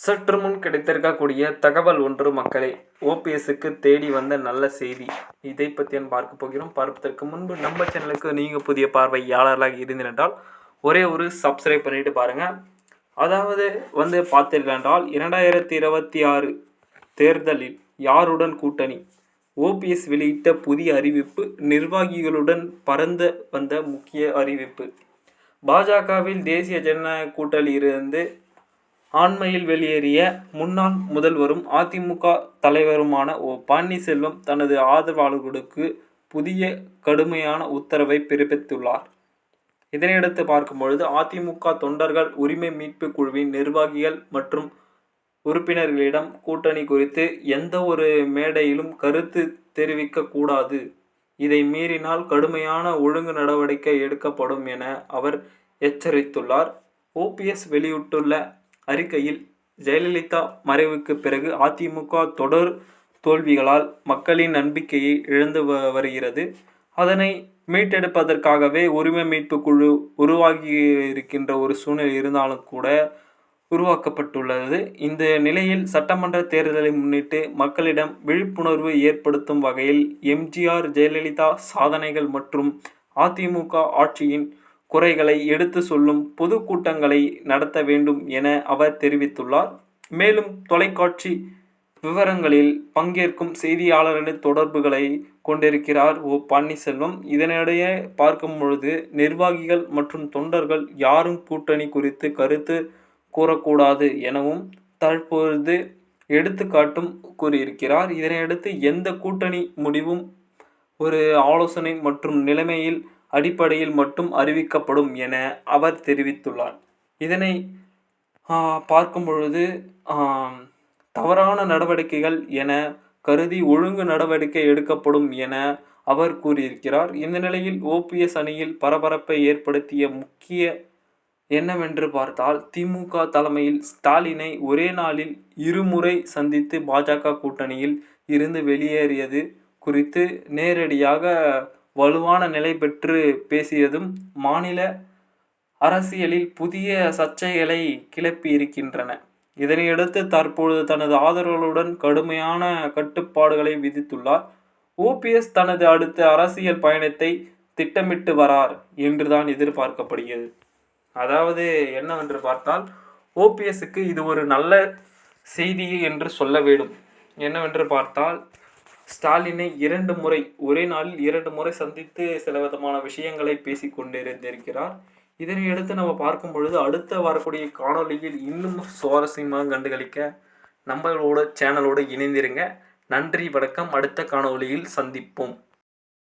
சற்று முன் கிடைத்திருக்கக்கூடிய தகவல் ஒன்று மக்களே. ஓபிஎஸ்க்கு தேடி வந்த நல்ல செய்தி. இதை பற்றியும் பார்க்க போகிறோம். பார்ப்பதற்கு முன்பு நம்ம சேனலுக்கு நீங்கள் புதிய பார்வையாளர்களாக இருந்தீர்கள் ஒரே ஒரு சப்ஸ்கிரைப் பண்ணிட்டு பாருங்கள். அதாவது பார்த்தீர்கள் என்றால் 2026 தேர்தலில் யாருடன் கூட்டணி? ஓபிஎஸ் வெளியிட்ட புதிய அறிவிப்பு, நிர்வாகிகளுடன் பறந்து வந்த முக்கிய அறிவிப்பு. பாஜகவில் தேசிய ஜனநாயக கூட்டணியில் இருந்து அண்மையில் வெளியேறிய முன்னாள் முதல்வரும் அதிமுக தலைவருமான பன்னீர்செல்வம் தனது ஆதரவாளர்களுக்கு புதிய கடுமையான உத்தரவை பிறப்பித்துள்ளார். இதனையடுத்து பார்க்கும்பொழுது அதிமுக தொண்டர்கள் உரிமை மீட்பு குழுவின் நிர்வாகிகள் மற்றும் உறுப்பினர்களிடம் கூட்டணி குறித்து எந்த ஒரு மேடையிலும் கருத்து தெரிவிக்க கூடாது. இதை மீறினால் கடுமையான ஒழுங்கு நடவடிக்கை எடுக்கப்படும் என அவர் எச்சரித்துள்ளார். ஓபிஎஸ் வெளியிட்டுள்ள அறிக்கையில், ஜெயலலிதா மறைவுக்கு பிறகு அதிமுக தொடர் தோல்விகளால் மக்களின் நம்பிக்கையை இழந்து வருகிறது. அதனை மீட்டெடுப்பதற்காகவே உரிமை மீட்பு குழு உருவாகியிருக்கின்ற ஒரு சூழ்நிலை இருந்தாலும் கூட உருவாக்கப்பட்டுள்ளது. இந்த நிலையில் சட்டமன்ற தேர்தலை முன்னிட்டு மக்களிடம் விழிப்புணர்வு ஏற்படுத்தும் வகையில் எம்ஜிஆர் ஜெயலலிதா சாதனைகள் மற்றும் அதிமுக ஆட்சியின் குறைகளை எடுத்து சொல்லும் பொதுக்கூட்டங்களை நடத்த வேண்டும் என அவர் தெரிவித்துள்ளார். மேலும் தொலைக்காட்சி விவரங்களில் பங்கேற்கும் செய்தியாளர்களின் தொடர்புகளை கொண்டிருக்கிறார் பன்னீர்செல்வம். இதனிடையே பார்க்கும் பொழுது நிர்வாகிகள் மற்றும் தொண்டர்கள் யாரும் கூட்டணி குறித்து கருத்து கூறக்கூடாது எனவும் தற்பொழுது எடுத்துக்காட்டும் கூறியிருக்கிறார். இதனையடுத்து எந்த கூட்டணி முடிவும் ஒரு ஆலோசனை மற்றும் நிலைமையில் அடிப்படையில் மட்டும் அறிவிக்கப்படும் என அவர் தெரிவித்துள்ளார். இதனை பார்க்கும் பொழுது தவறான நடவடிக்கைகள் என கருதி ஒழுங்கு நடவடிக்கை எடுக்கப்படும் என அவர் கூறியிருக்கிறார். இந்த நிலையில் ஓபிஎஸ் அணியில் பரபரப்பை ஏற்படுத்திய முக்கிய என்னவென்று பார்த்தால், திமுக தலைமையில் ஸ்டாலினை ஒரே நாளில் இருமுறை சந்தித்து பாஜக கூட்டணியில் இருந்து வெளியேறியது குறித்து நேரடியாக வலுவான நிலை பெற்று பேசியதும் மாநில அரசியலில் புதிய சர்ச்சைகளை கிளப்பி இருக்கின்றன. இதனையடுத்து தற்பொழுது தனது ஆதரவுகளுடன் கடுமையான கட்டுப்பாடுகளை விதித்துள்ளார். ஓபிஎஸ் தனது அடுத்த அரசியல் பயணத்தை திட்டமிட்டு வரார் என்றுதான் எதிர்பார்க்கப்படுகிறது. அதாவது என்னவென்று பார்த்தால், ஓபிஎஸ்க்கு இது ஒரு நல்ல செய்தி என்று சொல்ல வேண்டும். என்னவென்று பார்த்தால், ஸ்டாலினை 2 முறை ஒரே நாளில் 2 முறை சந்தித்து சில விதமான விஷயங்களை பேசி கொண்டிருந்திருக்கிறார். இதனையடுத்து நம்ம பார்க்கும் பொழுது அடுத்த வரக்கூடிய காணொலியில் இன்னும் சுவாரஸ்யமாக கண்டுகளிக்க நம்மளோட சேனலோடு இணைந்திருங்க. நன்றி, வணக்கம். அடுத்த காணொலியில் சந்திப்போம்.